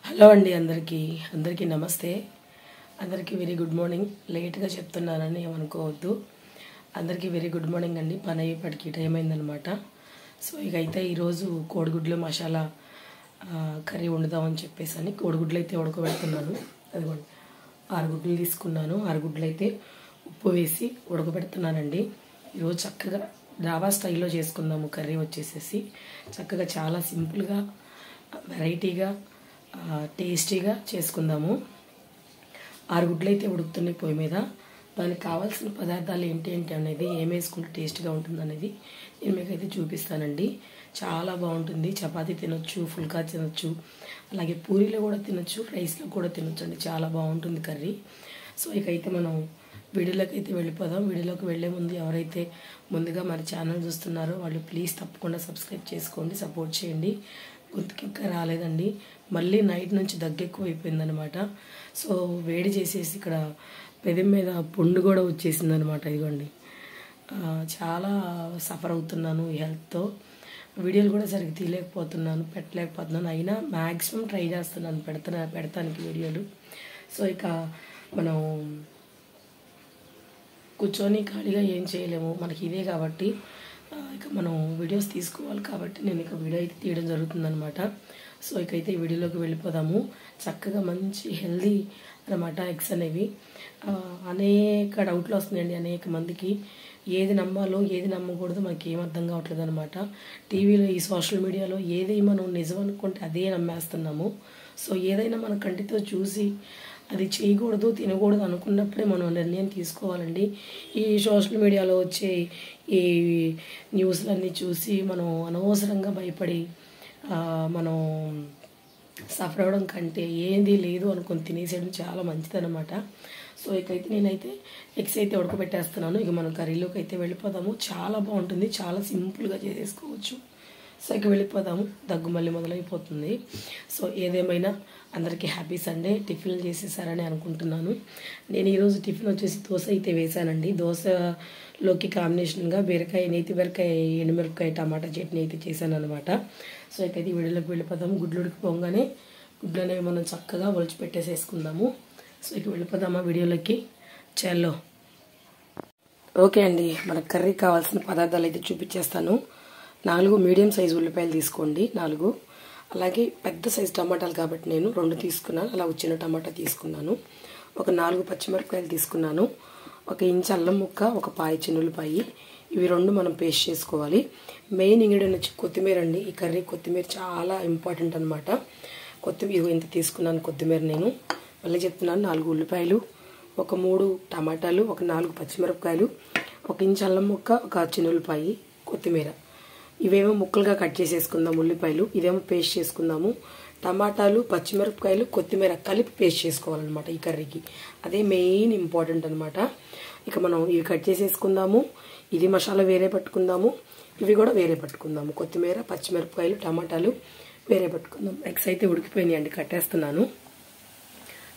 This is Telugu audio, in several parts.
హలో అండి అందరికీ నమస్తే. అందరికీ వెరీ గుడ్ మార్నింగ్. లేట్గా చెప్తున్నానని ఏమనుకోవద్దు. అందరికీ వెరీ గుడ్ మార్నింగ్ అండి. పని అయ్యేపటికి టైం అయిందనమాట. సో ఇక అయితే ఈరోజు కోడిగుడ్లు మసాలా కర్రీ వండుదామని చెప్పేసి కోడిగుడ్లు అయితే ఉడకబెడుతున్నాను. అదిగోండి 6 గుడ్లు తీసుకున్నాను. 6 గుడ్లు అయితే ఉప్పు వేసి ఉడకబెడుతున్నానండి. ఈరోజు చక్కగా డాబా స్టైల్లో చేసుకుందాము. కర్రీ వచ్చేసేసి చక్కగా చాలా సింపుల్గా వెరైటీగా టేస్టీగా చేసుకుందాము. 6 గుడ్లు అయితే ఉడుకుతున్నాయి పొయ్యి మీద. దానికి కావాల్సిన పదార్థాలు ఏంటి అనేది, ఏం వేసుకుంటే టేస్ట్గా ఉంటుంది అనేది నేను మీకైతే చూపిస్తానండి. చాలా బాగుంటుంది. చపాతీ తినొచ్చు, ఫుల్కా తినొచ్చు, అలాగే పూరీలో కూడా తినొచ్చు, రైస్లో కూడా తినొచ్చు అండి. చాలా బాగుంటుంది కర్రీ. సో ఇకైతే మనం వీడియోలోకి అయితే వెళ్ళిపోదాం. వీడియోలోకి వెళ్ళే ముందు ఎవరైతే ముందుగా మన ఛానల్ చూస్తున్నారో వాళ్ళు ప్లీజ్ తప్పకుండా సబ్స్క్రైబ్ చేసుకోండి, సపోర్ట్ చేయండి. గొంతుకి ఇంకా రాలేదండి, మళ్ళీ నైట్ నుంచి దగ్గెక్కువ అయిపోయిందనమాట. సో వేడి చేసేసి ఇక్కడ పెదం మీద పుండు కూడా వచ్చేసింది అనమాట. ఇదిగోండి, చాలా సఫర్ అవుతున్నాను ఈ హెల్త్తో. వీడియోలు కూడా సరిగ్గా తీయలేకపోతున్నాను, పెట్టలేకపోతున్నాను. అయినా మ్యాక్సిమం ట్రై చేస్తున్నాను పెడతానికి వీడియోలు. సో ఇక మనం కూర్చొని ఖాళీగా ఏం చేయలేము, మనకి ఇదే కాబట్టి ఇక మనం వీడియోస్ తీసుకోవాలి కాబట్టి నేను ఇక వీడియో అయితే తీయడం జరుగుతుందనమాట. సో ఇకైతే ఈ వీడియోలోకి వెళ్ళిపోదాము. చక్కగా మంచి హెల్దీ అనమాట ఎగ్స్ అనేవి. అనేక డౌట్లు వస్తున్నాయండి అనేక మందికి. ఏది నమ్మాలో ఏది నమ్మకూడదు మనకి ఏం అర్థం కావట్లేదు అనమాట. టీవీలో ఈ సోషల్ మీడియాలో ఏది మనం నిజం అనుకుంటే అదే నమ్మేస్తున్నాము. సో ఏదైనా మన కంటితో చూసి అది చేయకూడదు తినకూడదు అనుకున్నప్పుడే మనం నిర్ణయం తీసుకోవాలండి. ఈ సోషల్ మీడియాలో వచ్చే ఈ న్యూస్లన్నీ చూసి మనం అనవసరంగా భయపడి మనం సఫర్ అవ్వడం కంటే ఏది లేదు అనుకొని తినేసేయడం చాలా మంచిదన్నమాట. సో ఇకైతే నేనైతే ఎగ్స్ అయితే ఉడకబెట్టేస్తున్నాను. ఇక మనం కర్రీలోకి అయితే వెళ్ళిపోదాము. చాలా బాగుంటుంది, చాలా సింపుల్గా చేసేసుకోవచ్చు. సో ఇక వెళ్ళిపోదాము. దగ్గు మళ్ళీ మొదలైపోతుంది. సో ఏదేమైనా అందరికీ హ్యాపీ సండే. టిఫిన్లు చేసేసారని అనుకుంటున్నాను. నేను ఈరోజు టిఫిన్ వచ్చేసి దోశ అయితే వేసానండి. దోశలోకి కాంబినేషన్గా బీరకాయ, నేతి బీరకాయ, ఎండుమిరపకాయ, టమాటా చట్నీ అయితే చేశాను అనమాట. సో ఇకైతే వీడియోలోకి వెళ్ళిపోదాము. గుడ్లు ఉడికిపోగానే గుడ్లు అనేవి మనం చక్కగా ఒలిచి పెట్టేసేసుకుందాము. సో ఇక వెళ్ళిపోదామా వీడియోలోకి. చలో ఓకే అండి. మన కర్రీ కావాల్సిన పదార్థాలు అయితే చూపించేస్తాను. 4 మీడియం సైజు ఉల్లిపాయలు తీసుకోండి, 4. అలాగే పెద్ద సైజు టమాటాలు కాబట్టి నేను 2 తీసుకున్నాను. అలా వచ్చిన టమాటా తీసుకున్నాను. ఒక 4 పచ్చిమిరపకాయలు తీసుకున్నాను. 1 ఇంచు అల్లం ముక్క, 1 పాయ చిన్నులపాయి. ఇవి 2 మనం పేస్ట్ చేసుకోవాలి. మెయిన్ ఇంగ్రీడియంట్ వచ్చి కొత్తిమీర అండి. ఈ కర్రీ కొత్తిమీర చాలా ఇంపార్టెంట్ అనమాట. కొత్తిమీర ఇంత తీసుకున్నాను కొత్తిమీర నేను. మళ్ళీ చెప్తున్నాను, 4 ఉల్లిపాయలు, 3 టమాటాలు, 4 పచ్చిమిరపకాయలు, 1 ఇంచు అల్లం ముక్క, 1 చిన్నులపాయి, కొత్తిమీర. ఇవేమో ముక్కలుగా కట్ చేసేసుకుందాం ఉల్లిపాయలు. ఇదేమో పేస్ట్ చేసుకుందాము. టమాటాలు, పచ్చిమిరపకాయలు, కొత్తిమీర కలిపి పేస్ట్ చేసుకోవాలన్నమాట ఈ కర్రీకి. అదే మెయిన్ ఇంపార్టెంట్ అనమాట. ఇక మనం ఇవి కట్ చేసేసుకుందాము. ఇది మసాలా వేరే పట్టుకుందాము, ఇవి కూడా వేరే పట్టుకుందాము. కొత్తిమీర, పచ్చిమిరపకాయలు, టమాటాలు వేరే పట్టుకుందాం. ఎగ్స్ అయితే ఉడికిపోయినాయండి, కట్టేస్తున్నాను.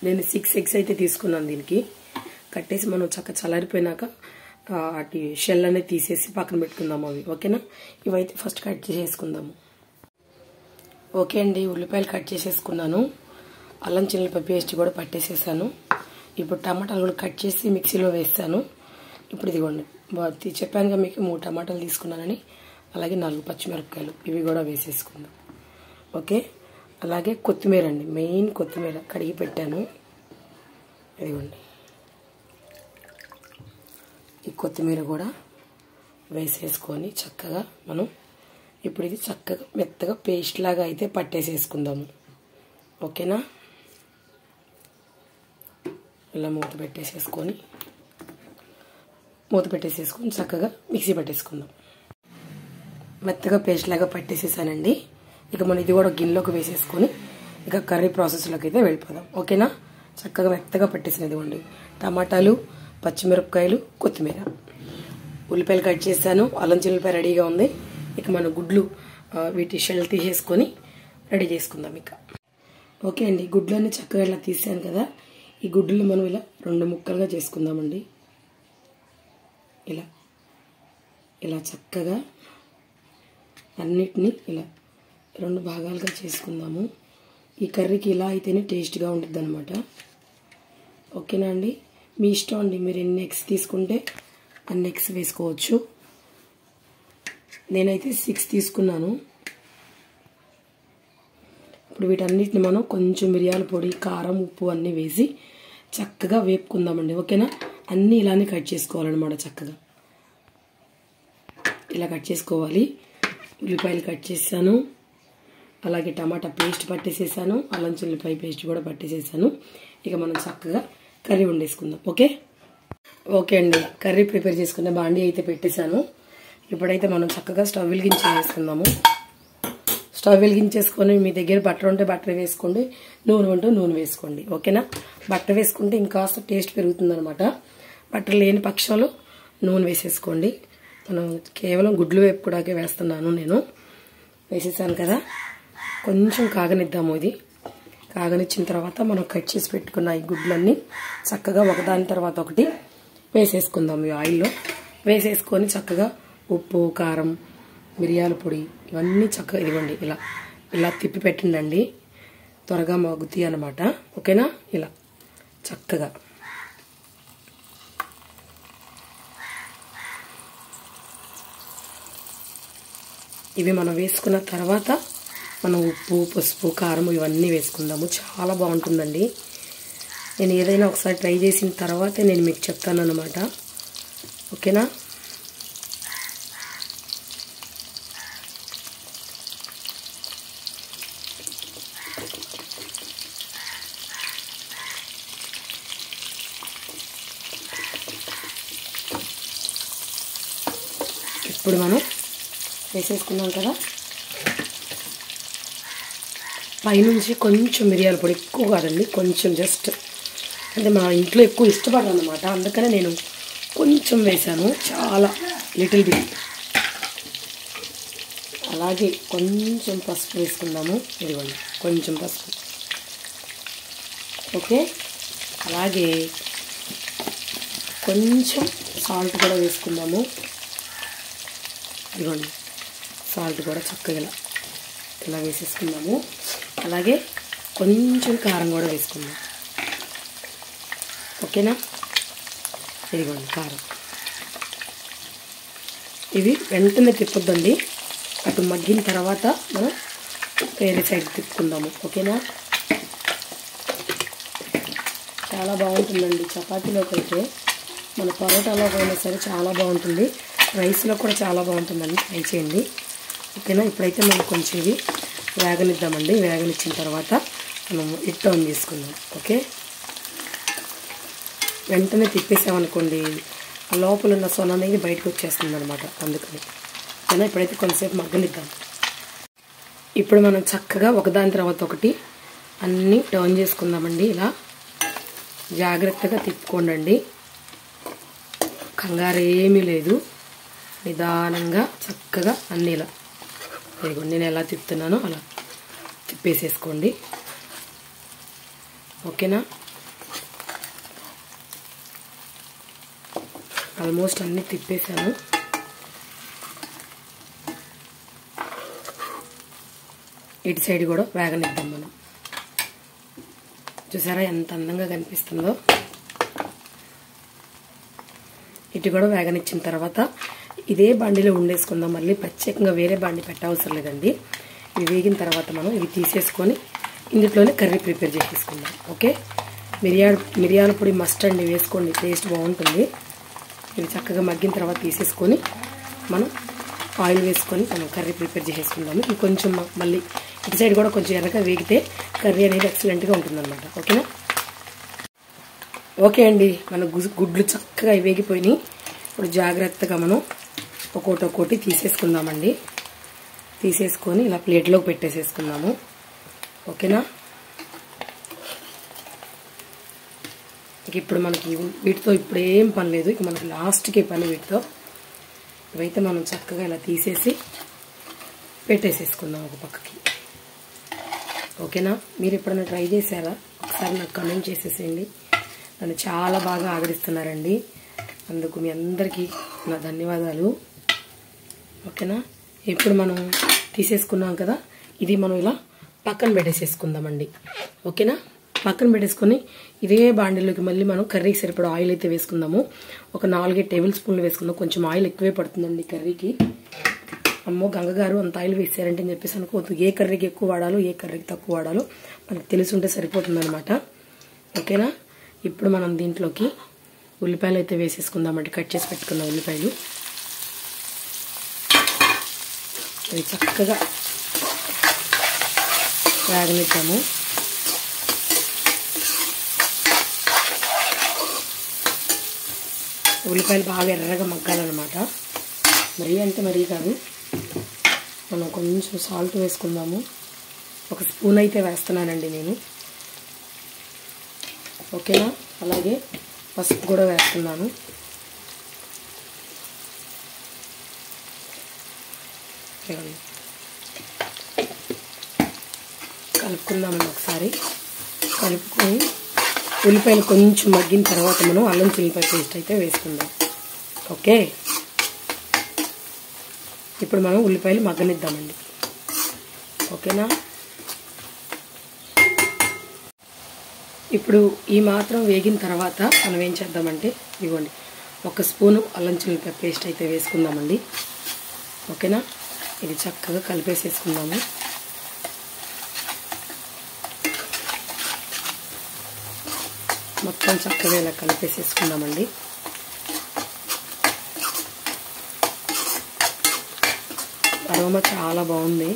నేను 6 ఎగ్స్ అయితే తీసుకున్నాను. దీనికి కట్టేసి మనం చల్లారిపోయినాక వాటి షెల్ అనేది తీసేసి పక్కన పెట్టుకుందాము అవి. ఓకేనా? ఇవైతే ఫస్ట్ కట్ చేసేసుకుందాము. ఓకే అండి, ఉల్లిపాయలు కట్ చేసేసుకున్నాను. అల్లం చిన్నులపాయ పేస్ట్ కూడా పట్టేసేసాను. ఇప్పుడు టమాటాలు కూడా కట్ చేసి మిక్సీలో వేస్తాను. ఇప్పుడు ఇదిగోండి, చెప్పానుగా మీకు 3 టమాటాలు తీసుకున్నానని. అలాగే 4 పచ్చిమిరపకాయలు, ఇవి కూడా వేసేసుకుందాం. ఓకే. అలాగే కొత్తిమీర అండి, మెయిన్ కొత్తిమీర కడిగి పెట్టాను. ఇదిగోండి, ఈ కొత్తిమీర కూడా వేసేసుకొని చక్కగా మనం ఇప్పుడు ఇది చక్కగా మెత్తగా పేస్ట్ లాగా అయితే పట్టేసేసుకుందాము. ఓకేనా? ఇలా మూత పెట్టేసేసుకొని చక్కగా మిక్సీ పట్టేసుకుందాం. మెత్తగా పేస్ట్ లాగా పట్టేసేసానండి. ఇక మనం ఇది కూడా గిన్నెలోకి వేసేసుకొని ఇక కర్రీ ప్రాసెస్లోకి అయితే వెళ్ళిపోదాం. ఓకేనా? చక్కగా మెత్తగా పట్టేసినది ఇవ్వండి. టమాటాలు, పచ్చిమిరపకాయలు, కొత్తిమీర, ఉల్లిపాయలు కట్ చేశాను. అల్లం చిన్నులపాయ రెడీగా ఉంది. ఇక మన గుడ్లు వీటి షెల్ తీసేసుకొని రెడీ చేసుకుందాం ఇక. ఓకే అండి, గుడ్లన్నీ చక్కగా ఇలా తీసాను కదా. ఈ గుడ్లు మనం ఇలా 2 ముక్కలుగా చేసుకుందామండి. ఇలా చక్కగా అన్నిటినీ ఇలా 2 భాగాలుగా చేసుకుందాము. ఈ కర్రీకి ఇలా అయితేనే టేస్ట్గా ఉంటుంది అనమాట. ఓకేనా అండి, మీ ఇష్టం అండి. మీరు ఎన్ని ఎగ్స్ తీసుకుంటే అన్ని ఎగ్స్ వేసుకోవచ్చు. నేనైతే 6 తీసుకున్నాను. ఇప్పుడు వీటన్నిటిని మనం కొంచెం మిరియాల పొడి, కారం, ఉప్పు అన్నీ వేసి చక్కగా వేపుకుందామండి. ఓకేనా, అన్నీ ఇలానే కట్ చేసుకోవాలన్నమాట. చక్కగా ఇలా కట్ చేసుకోవాలి. ఉల్లిపాయలు కట్ చేశాను, అలాగే టమాటా పేస్ట్ పట్టేసేసాను, అల్లం చిల్లిపాయ పేస్ట్ కూడా పట్టేసేసాను. ఇక మనం చక్కగా కర్రీ వండేసుకుందాం. ఓకే అండి, కర్రీ ప్రిపేర్ చేసుకునే బాండీ అయితే పెట్టేశాను. ఇప్పుడైతే మనం చక్కగా స్టవ్ వెలిగించేసుకుందాము. స్టవ్ వెలిగించేసుకొని మీ దగ్గర బటర్ ఉంటే బటర్ వేసుకోండి, నూనె ఉంటే నూనె వేసుకోండి. ఓకేనా, బటర్ వేసుకుంటే ఇంకాస్త టేస్ట్ పెరుగుతుంది అనమాట. బటర్ లేని పక్షంలో నూనె వేసేసుకోండి. మనం కేవలం గుడ్లు వేపుకోవడానికే వేస్తున్నాను. నేను వేసేసాను కదా, కొంచెం కాగనిద్దాము. ఇది కాగనిచ్చిన తర్వాత మనం కట్ చేసి పెట్టుకున్న ఈ గుడ్లన్నీ చక్కగా ఒకదాని తర్వాత ఒకటి వేసేసుకుందాం. ఈ ఆయిల్లో వేసేసుకొని చక్కగా ఉప్పు, కారం, మిరియాల పొడి ఇవన్నీ చక్కగా ఇదిగోండి ఇలా తిప్పి పెట్టండి. త్వరగా మగ్గుతాయి అన్నమాట. ఓకేనా, ఇలా చక్కగా ఇవి మనం వేసుకున్న తర్వాత మనం ఉప్పు, పసుపు, కారం ఇవన్నీ వేసుకుందాము. చాలా బాగుంటుందండి. నేను ఏదైనా ఒకసారి ట్రై చేసిన తర్వాతే నేను మీకు చెప్తాను అన్నమాట. ఓకేనా, ఇప్పుడు మనం వేసేసుకున్నాం కదా, పైనుంచి కొంచెం మిరియాల పొడి, ఎక్కువ కాదండి, కొంచెం జస్ట్ అంటే మా ఇంట్లో ఎక్కువ ఇష్టపడరు అన్నమాట. అందుకనే నేను కొంచెం వేసాను, చాలా లిటిల్ బిట్. అలాగే కొంచెం పసుపు వేసుకుందాము. ఇదిగోండి కొంచెం పసుపు. ఓకే, అలాగే కొంచెం సాల్ట్ కూడా వేసుకుందాము. ఇదిగోండి సాల్ట్ కూడా చక్కగా ఇలా వేసేసుకుందాము. అలాగే కొంచెం కారం కూడా వేసుకుందాం. ఓకేనా, ఇదిగోండి కారం. ఇవి వెంటనే తిప్పొద్దండి, అటు మగ్గిన తర్వాత మనం వేరే సైడ్ తిప్పుకుందాము. ఓకేనా, చాలా బాగుంటుందండి. చపాతీలోకి అయితే మన పరోటాలోకి అయినా సరే చాలా బాగుంటుంది, రైస్లో కూడా చాలా బాగుంటుందండి. ట్రై చేయండి. ఓకేనా, ఇప్పుడైతే మనం కొంచెం ఇవి వేగనిద్దామండి. వేగనిచ్చిన తర్వాత మనం ఇట్ ఆన్ చేసుకుందాం. ఓకే, వెంటనే తిప్పేసామనుకోండి ఆ లోపల ఉన్న సొన అనేది బయటకు వచ్చేస్తుంది అనమాట. అందుకని ఓకేనా, ఇప్పుడైతే కొంతసేపు మగ్గనిద్దాం. ఇప్పుడు మనం చక్కగా ఒకదాని తర్వాత ఒకటి అన్నీ టర్న్ చేసుకుందామండి. ఇలా జాగ్రత్తగా తిప్పుకోండి, కంగారు ఏమీ లేదు. నిదానంగా చక్కగా అన్నీ ఇలా ఇదిగోండి నేను ఎలా తిప్పుతున్నానో అలా తిప్పేసేసుకోండి. ఓకేనా, ఆల్మోస్ట్ అన్నీ తిప్పేసాను. ఇటు సైడ్ కూడా వేగనిద్దాం మనం. చూసారా ఎంత అందంగా కనిపిస్తుందో. ఇటు కూడా వేగనిచ్చిన తర్వాత ఇదే బండిలో ఉండేసుకుందాం. మళ్ళీ ప్రత్యేకంగా వేరే బండి పెట్టవసరం లేదండి. ఇవి వేగిన తర్వాత మనం ఇవి తీసేసుకొని ఇందులోనే కర్రీ ప్రిపేర్ చేసేసుకుందాం. ఓకే, మిరియాల పొడి మస్ట్ అండి, వేసుకోండి, టేస్ట్ బాగుంటుంది. ఇవి చక్కగా మగ్గిన తర్వాత తీసేసుకొని మనం ఆయిల్ వేసుకొని మనం కర్రీ ప్రిపేర్ చేసేసుకుందాము. ఇది కొంచెం మళ్ళీ ఇటు సైడ్ కూడా కొంచెం ఎర్రగా వేగితే కర్రీ అనేది ఎక్సలెంట్గా ఉంటుందన్నమాట. ఓకేనా, ఓకే అండి, మన గుడ్లు చక్కగా వేగిపోయినాయి. ఇప్పుడు జాగ్రత్తగా మనం ఒక్కోటి తీసేసుకుందామండి. తీసేసుకొని ఇలా ప్లేట్లోకి పెట్టేసేసుకుందాము. ఓకేనా, ఇప్పుడు మనకి వీటితో ఇప్పుడు ఏం పని లేదు, ఇక మనకి లాస్ట్కి పని వీటితో. ఇవైతే మనం చక్కగా ఇలా తీసేసి పెట్టేసేసుకుందాం ఒక పక్కకి. ఓకేనా, మీరు ఎప్పుడైనా ట్రై చేశారా? ఒకసారి నాకు కామెంట్ చేసేసేయండి. నన్ను చాలా బాగా ఆదరిస్తున్నారండి, అందుకు మీ అందరికీ నా ధన్యవాదాలు. ఓకేనా, ఇప్పుడు మనం తీసేసుకున్నాం కదా, ఇది మనం ఇలా పక్కన పెట్టేసేసుకుందామండి. ఓకేనా, పక్కన పెట్టేసుకొని ఇదే బాండీలోకి మళ్ళీ మనం కర్రీకి సరిపడా ఆయిల్ అయితే వేసుకుందాము. ఒక 4 టేబుల్ స్పూన్లు వేసుకుందాం. కొంచెం ఆయిల్ ఎక్కువే పడుతుందండి కర్రీకి. అమ్మో గంగగారు అంత ఆయిల్ వేసారంటే అని చెప్పేసి అనుకోవద్దు. ఏ కర్రీకి ఎక్కువ వాడాలో ఏ కర్రీకి తక్కువ వాడాలో మనకు తెలిసి ఉంటే సరిపోతుందన్నమాట. ఓకేనా, ఇప్పుడు మనం దీంట్లోకి ఉల్లిపాయలు అయితే వేసేసుకుందామండి. కట్ చేసి పెట్టుకున్న ఉల్లిపాయలు అవి చక్కగా వేగనిద్దాము. ఉల్లిపాయలు బాగా ఎర్రగా మగ్గాలన్నమాట. మరీ అంటే మరీ కాదు. మనం కొంచెం సాల్ట్ వేసుకుందాము. 1 స్పూన్ అయితే వేస్తున్నానండి నేను. ఓకేనా, అలాగే పసుపు కూడా వేస్తున్నాను. కలుపుకుందామండి. ఒకసారి కలుపుకొని ఉల్లిపాయలు కొంచెం మగ్గిన తర్వాత మనం అల్లం చిల్లిపాయ పేస్ట్ అయితే వేసుకుందాం. ఓకే, ఇప్పుడు మనం ఉల్లిపాయలు మగ్గనిద్దామండి. ఓకేనా, ఇప్పుడు ఈ మాత్రం వేగిన తర్వాత మనం ఏం చేద్దామంటే ఇవ్వండి 1 స్పూను అల్లం చిల్లిపాయ పేస్ట్ అయితే వేసుకుందామండి. ఓకేనా, ఇది చక్కగా కలిపేసేసుకుందాము. మొత్తం చక్కగా ఇలా కలిపేసేసుకుందామండి. అరోమా చాలా బాగుంది.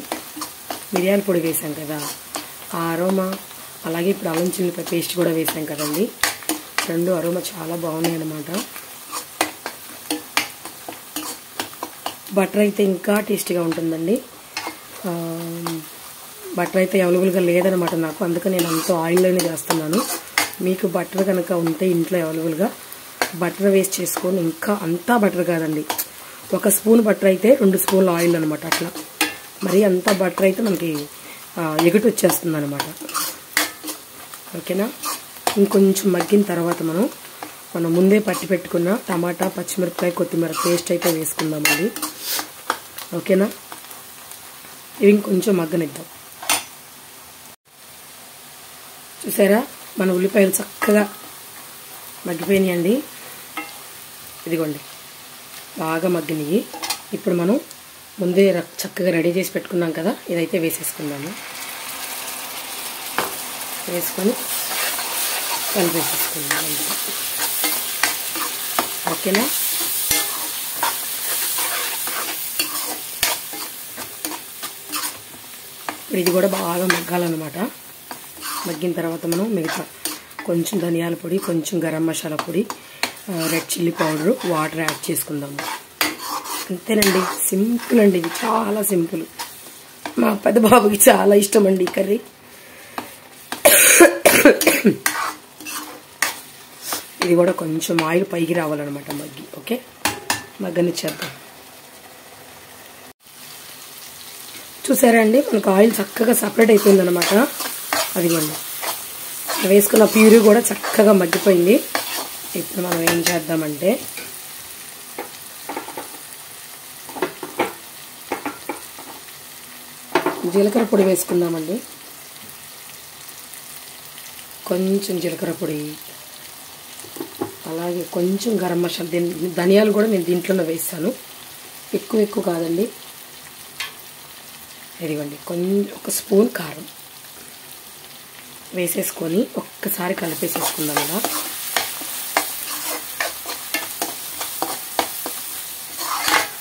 మిరియాల పొడి వేసాం కదా, ఆ అరోమా, అలాగే ఇప్పుడు అల్లం చిల్లిపాయ పేస్ట్ కూడా వేసాం కదండి. 2 అరోమా చాలా బాగున్నాయి అన్నమాట. బటర్ అయితే ఇంకా టేస్టీగా ఉంటుందండి. బటర్ అయితే అవైలబుల్గా లేదనమాట నాకు, అందుకని నేను అంతా ఆయిల్లోనే చేస్తున్నాను. మీకు బటర్ కనుక ఉంటే ఇంట్లో అవైలబుల్గా బటర్ వేస్ట్ చేసుకొని, ఇంకా అంతా బటర్ కాదండి, 1 స్పూన్ బటర్ అయితే 2 స్పూన్ల ఆయిల్ అనమాట. అట్లా మరి అంతా బటర్ అయితే మనకి ఎగుటు వచ్చేస్తుంది అనమాట. ఓకేనా, ఇంకొంచెం మగ్గిన తర్వాత మనం ముందే పట్టి పెట్టుకున్న టమాటా, పచ్చిమిరపకాయ, కొత్తిమీర పేస్ట్ అయితే వేసుకుందామండి. ఓకేనా, ఇవి ఇంకొంచెం మగ్గనిద్దాం. చూసారా, మన ఉల్లిపాయలు చక్కగా మగ్గిపోయినాయండి. ఇదిగోండి బాగా మగ్గినాయి. ఇప్పుడు మనం ముందే చక్కగా రెడీ చేసి పెట్టుకున్నాం కదా, ఇదైతే వేసేసుకుందాము. వేసుకొని కలిపేసేసుకుందాం. ఓకేనా, ఇది కూడా బాగా మగ్గాలన్నమాట. మగ్గిన తర్వాత మనం మిగతా కొంచెం ధనియాల పొడి, కొంచెం గరం మసాలా పొడి, red chilli powder, water add చేసుకుందాము. అంతేనండి, సింపుల్ అండి, ఇది చాలా సింపుల్. మా పెద్ద బాబుకి చాలా ఇష్టం అండి ఈ కర్రీ. ఇది కూడా కొంచెం ఆయిల్ పైకి రావాలన్నమాట మగ్గి. ఓకే, మగ్గనిచ్చేద్దాం. చూసారా అండి, మనకు ఆయిల్ చక్కగా సపరేట్ అయిపోయిందనమాట. అదిగోండి వేసుకున్న ప్యూరీ కూడా చక్కగా మగ్గిపోయింది. ఇప్పుడు మనం ఏం చేద్దామంటే జీలకర్ర పొడి వేసుకుందామండి. కొంచెం జీలకర్ర పొడి, అలాగే కొంచెం గరం మసాలా, ధనియాలు కూడా నేను దీంట్లోనే వేస్తాను. ఎక్కువ కాదండి. ఇదిగోండి కొంచెం 1 స్పూన్ కారం వేసేసుకొని ఒక్కసారి కలిపేసేసుకుందాం. ఇలా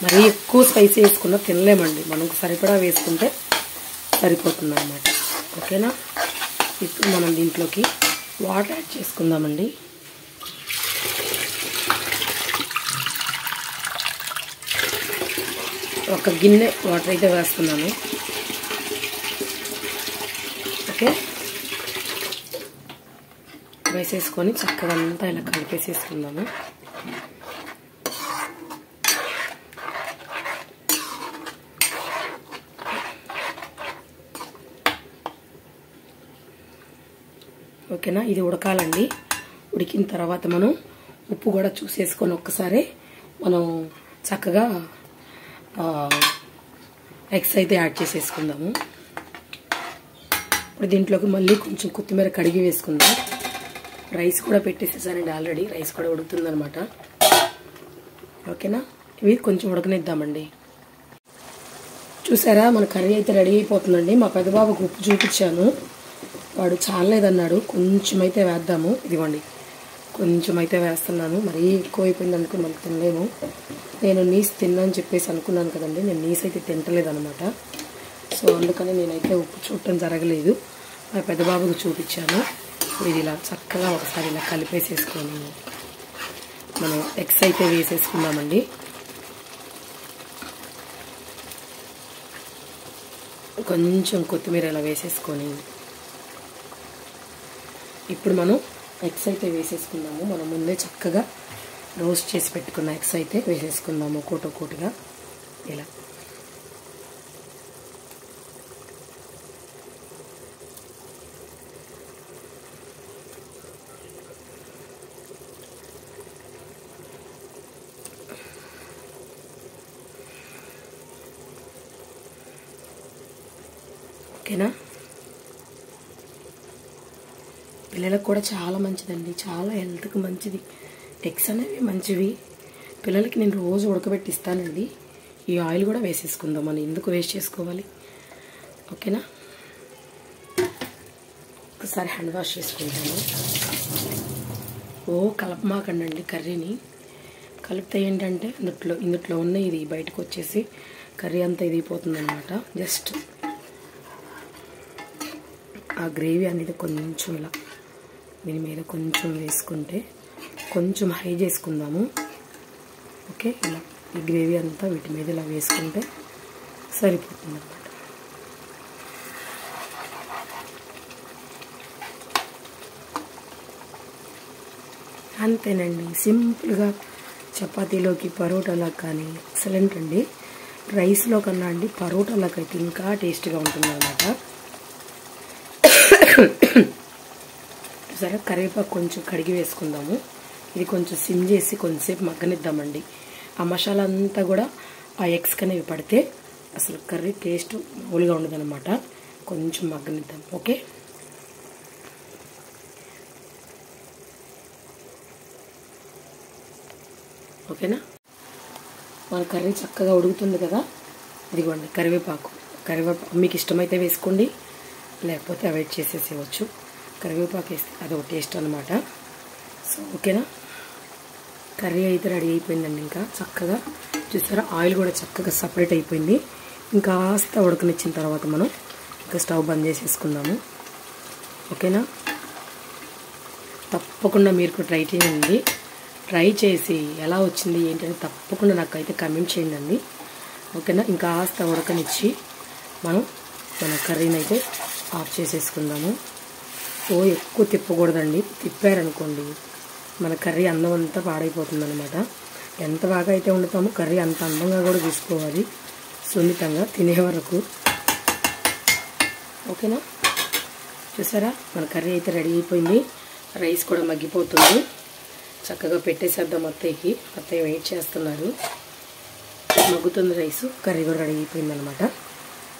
మరీ ఎక్కువ స్పైసీ వేసుకున్నా తినలేమండి, మనకు సరిపడా వేసుకుంటే సరిపోతుంది అన్నమాట. ఓకేనా, ఇప్పుడు మనం దీంట్లోకి వాటర్ యాడ్ చేసుకుందామండి. ఒక గిన్నె వాటర్ అయితే వేస్తున్నాను. ఓకే, వేసేసుకొని చక్కగా అంతా ఇలా కలిపేసేసుకుందాము. ఓకేనా, ఇది ఉడకాలండి. ఉడికిన తర్వాత మనం ఉప్పు కూడా చూసేసుకొని ఒక్కసారి మనం చక్కగా ఎగ్స్ అయితే యాడ్ చేసేసుకుందాము. ఇప్పుడు దీంట్లోకి మళ్ళీ కొంచెం కొత్తిమీర కడిగి వేసుకుందాం. రైస్ కూడా పెట్టేసేసానండి ఆల్రెడీ, రైస్ కూడా ఉడుకుతుందనమాట. ఓకేనా, ఇవి కొంచెం ఉడకనిద్దామండి. చూసారా మన కర్రీ అయితే రెడీ అయిపోతుందండి. మా పెద్దబాబుకు ఉప్పు చూపించాను, వాడు చాలేదన్నాడు. కొంచెం అయితే వేద్దాము. ఇదిగోండి కొంచెం అయితే వేస్తున్నాను, మరీ ఎక్కువ అయిపోయింది అనుకుని మనకు తినలేము. నేను నీసు తిన్నాను చెప్పేసి అనుకున్నాను కదండి, నేను నీసు అయితే తింటలేదనమాట. సో అందుకని నేనైతే ఉప్పు చూడటం జరగలేదు, మా పెద్దబాబుకు చూపించాను. ఇది ఇలా చక్కగా ఒకసారి ఇలా కలిపేసేసుకొని మనం ఎగ్స్ అయితే వేసేసుకుందామండి. కొంచెం కొత్తిమీర ఇలా వేసేసుకొని ఇప్పుడు మనం ఎగ్స్ అయితే వేసేసుకుందాము. మనం ముందే చక్కగా రోస్ట్ చేసి పెట్టుకున్న ఎగ్స్ అయితే వేసేసుకుందాము ఒక్కోటిగా ఇలా. ఓకేనా, పిల్లలకు కూడా చాలా మంచిదండి, చాలా హెల్త్కి మంచిది. ఎగ్స్ అనేవి మంచివి, పిల్లలకి నేను రోజు ఉడకబెట్టి ఇస్తానండి. ఈ ఆయిల్ కూడా వేసేసుకుందాం, మనం ఎందుకు వేస్ట్ చేసుకోవాలి. ఓకేనా, ఒకసారి హ్యాండ్ వాష్ చేసుకుంటాము. కలపమాకండి కర్రీని. కలిపితే ఏంటంటే ఇందుట్లో ఉన్న ఇది బయటకు వచ్చేసి కర్రీ అంతా ఇదిపోతుంది అనమాట. జస్ట్ ఆ గ్రేవీ అనేది కొంచెం ఇలా దీని మీద కొంచెం వేసుకుంటే, కొంచెం హై చేసుకుందాము. ఓకే, ఇలా ఈ గ్రేవీ అంతా వీటి మీద ఇలా వేసుకుంటే సరిపోతుంది అన్నమాట. అంతేనండి, సింపుల్గా చపాతీలోకి పరోటాలకు కానీ ఎక్సలెంట్ అండి. రైస్లో కన్నా అండి పరోటాలకు అయితే ఇంకా టేస్ట్గా ఉంటుంది అన్నమాట. సరే, కరివేపాకు కొంచెం కడిగి వేసుకుందాము. ఇది కొంచెం సిమ్ చేసి కొంచెంసేపు మగ్గనిద్దామండి. ఆ మసాలా అంతా కూడా ఆ ఎగ్స్ కనేవి పడితే అసలు కర్రీ టేస్ట్ మామూలుగా ఉండదన్నమాట. కొంచెం మగ్గనిద్దాం. ఓకే, ఓకేనా, మన కర్రీ చక్కగా ఉడుకుతుంది కదా. ఇదిగోండి కరివేపాకు మీకు ఇష్టమైతే వేసుకోండి, లేకపోతే అవాయిడ్ చేసేసేవచ్చు. కరివేపాకు వేస్తే అదొక టేస్ట్ అనమాట. సో ఓకేనా, కర్రీ అయితే రెడీ అయిపోయిందండి. ఇంకా చక్కగా చూసారా, ఆయిల్ కూడా చక్కగా సపరేట్ అయిపోయింది. ఇంకాస్త ఉడకనిచ్చిన తర్వాత మనం ఇంకా స్టవ్ బంద్ చేసేసుకుందాము. ఓకేనా, తప్పకుండా మీరు ట్రై చేయండి. ట్రై చేసి ఎలా వచ్చింది ఏంటని తప్పకుండా నాకైతే కమెంట్ చేయండి. ఓకేనా, ఇంకాస్త ఉడకనిచ్చి మన కర్రీని అయితే ఆఫ్ చేసేసుకుందాము. ఎక్కువ తిప్పకూడదండి, తిప్పారనుకోండి మన కర్రీ అందం అంతా పాడైపోతుంది అనమాట. ఎంత బాగా అయితే వండుతామో కర్రీ అంత అందంగా కూడా తీసుకోవాలి, సున్నితంగా తినే వరకు. ఓకేనా, చూసారా మన కర్రీ అయితే రెడీ అయిపోయింది. రైస్ కూడా మగ్గిపోతుంది. చక్కగా పెట్టేసేద్దాం అత్తయ్యకి. అత్తయ్య వెయిట్ చేస్తున్నారు. మగ్గుతుంది రైస్, కర్రీ కూడా రెడీ అయిపోయింది అనమాట.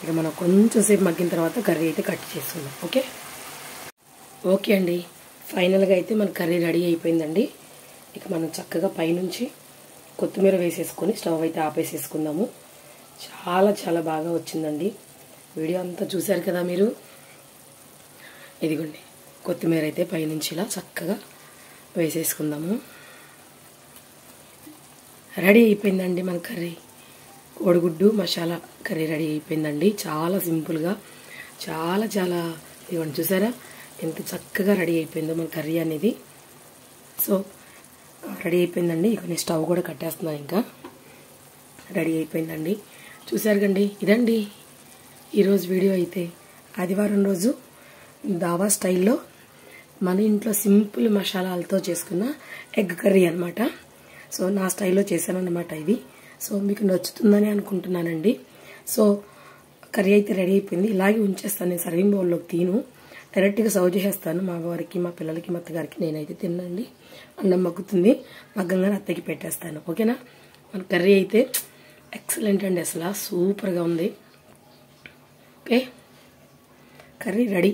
ఇక మనం కొంచెం సేపు మగ్గిన తర్వాత కర్రీ అయితే కట్ చేసుకుందాం. ఓకే అండి, ఫైనల్గా అయితే మన కర్రీ రెడీ అయిపోయిందండి. ఇక మనం చక్కగా పైనుంచి కొత్తిమీర వేసేసుకొని స్టవ్ అయితే ఆపేసేసుకుందాము. చాలా చాలా బాగా వచ్చిందండి. వీడియో అంతా చూశారు కదా మీరు. ఇదిగోండి కొత్తిమీర అయితే పైనుంచి ఇలా చక్కగా వేసేసుకుందాము. రెడీ అయిపోయిందండి మన కర్రీ. కోడిగుడ్డు మసాలా కర్రీ రెడీ అయిపోయిందండి. చాలా సింపుల్గా, చాలా చాలా ఇవ్వండి చూసారా ఎంత చక్కగా రెడీ అయిపోయిందో మన కర్రీ అనేది. సో రెడీ అయిపోయిందండి. ఇక నేను స్టవ్ కూడా కట్టేస్తున్నాను. ఇంకా రెడీ అయిపోయిందండి. చూసారు కండి, ఇదండి ఈరోజు వీడియో అయితే. ఆదివారం రోజు దావా స్టైల్లో మన ఇంట్లో సింపుల్ మసాలాలతో చేసుకున్న ఎగ్ కర్రీ అనమాట. సో నా స్టైల్లో చేశానన్నమాట ఇది. సో మీకు నచ్చుతుందని అనుకుంటున్నానండి. సో కర్రీ అయితే రెడీ అయిపోయింది. ఇలాగే ఉంచేస్తాను నేను సర్వింగ్ బౌల్లోకి. తీను డైరెక్ట్గా సర్వ్ చేసేస్తాను మా వారికి, మా పిల్లలకి, మా అత్తగారికి. నేనైతే తినండి. అన్నం మగ్గుతుంది, మగ్గంగానే అత్తకి పెట్టేస్తాను. ఓకేనా, మన కర్రీ అయితే ఎక్సలెంట్ అండి, అసలు సూపర్గా ఉంది. Okay, curry ready.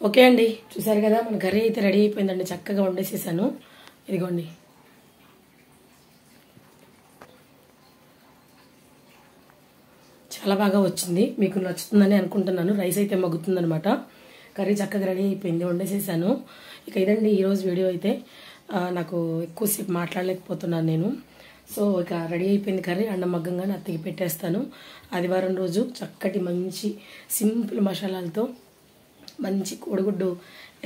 ఓకే అండి, చూసారు కదా మన కర్రీ అయితే రెడీ అయిపోయిందండి. చక్కగా వండేసేసాను. ఇదిగోండి, చాలా బాగా వచ్చింది. మీకు నచ్చుతుందని అనుకుంటున్నాను. రైస్ అయితే మగ్గుతుందనమాట. కర్రీ చక్కగా రెడీ అయిపోయింది, వండేసేసాను. ఇక ఇదండి ఈరోజు వీడియో అయితే. నాకు ఎక్కువసేపు మాట్లాడలేకపోతున్నాను నేను. సో ఇక రెడీ అయిపోయింది కర్రీ. అన్నం మగ్గంగానే అత్తకి పెట్టేస్తాను. ఆదివారం రోజు చక్కటి మంచి సింపుల్ మసాలాలతో మంచి కోడిగుడ్డు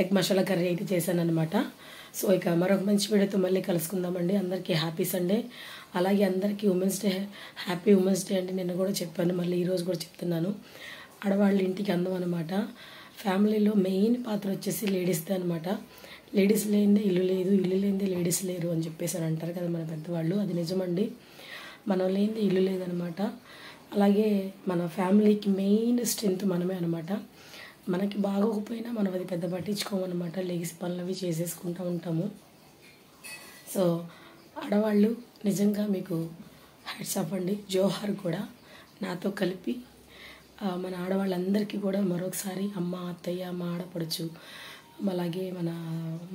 ఎగ్ మసాలా కర్రీ అయితే చేశాను అనమాట. సో ఇక మరొక మంచి వీడియోతో మళ్ళీ కలుసుకుందామండి. అందరికీ హ్యాపీ సండే. అలాగే అందరికీ women's day, happy women's day అండి. నిన్న కూడా చెప్పాను, మళ్ళీ ఈరోజు కూడా చెప్తున్నాను. ఆడవాళ్ళ ఇంటికి అందం అనమాట. ఫ్యామిలీలో మెయిన్ పాత్ర వచ్చేసి లేడీస్దే అనమాట. లేడీస్ లేనిదే ఇల్లు లేదు, ఇల్లు లేనిదే లేడీస్ లేరు అని చెప్పేసి అని అంటారు కదా మన పెద్దవాళ్ళు. అది నిజమండి. మనం లేనిదే ఇల్లు లేదనమాట. అలాగే మన ఫ్యామిలీకి మెయిన్ స్ట్రెంత్ మనమే అనమాట. మనకి బాగోకపోయినా మనం అది పెద్ద పట్టించుకోమన్నమాట. లెగిసి పనులవి చేసేసుకుంటూ ఉంటాము. సో ఆడవాళ్ళు నిజంగా మీకు హ్యాట్స్ ఆఫ్ అండి, జోహార్ కూడా నాతో కలిపి. మన ఆడవాళ్ళందరికీ కూడా మరొకసారి అమ్మ, అత్తయ్య, మా ఆడపడుచు, అలాగే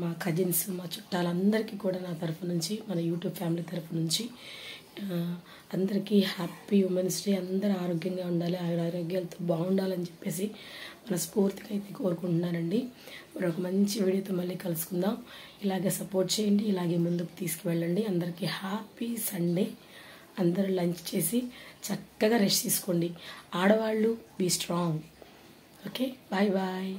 మా కజిన్స్, మా చుట్టాలందరికీ కూడా నా తరఫు నుంచి, మన యూట్యూబ్ ఫ్యామిలీ తరఫు నుంచి అందరికీ హ్యాపీ ఉమెన్స్ డే. అందరూ ఆరోగ్యంగా ఉండాలి, ఆరోగ్యాలతో బాగుండాలని చెప్పేసి మనస్ఫూర్తిగా అయితే కోరుకుంటున్నానండి. మరొక మంచి వీడియోతో మళ్ళీ కలుసుకుందాం. ఇలాగే సపోర్ట్ చేయండి, ఇలాగే ముందుకు తీసుకువెళ్ళండి. అందరికీ హ్యాపీ సండే. అందరూ లంచ్ చేసి చక్కగా రెస్ట్ తీసుకోండి. ఆడవాళ్ళు be strong. Okay, bye bye.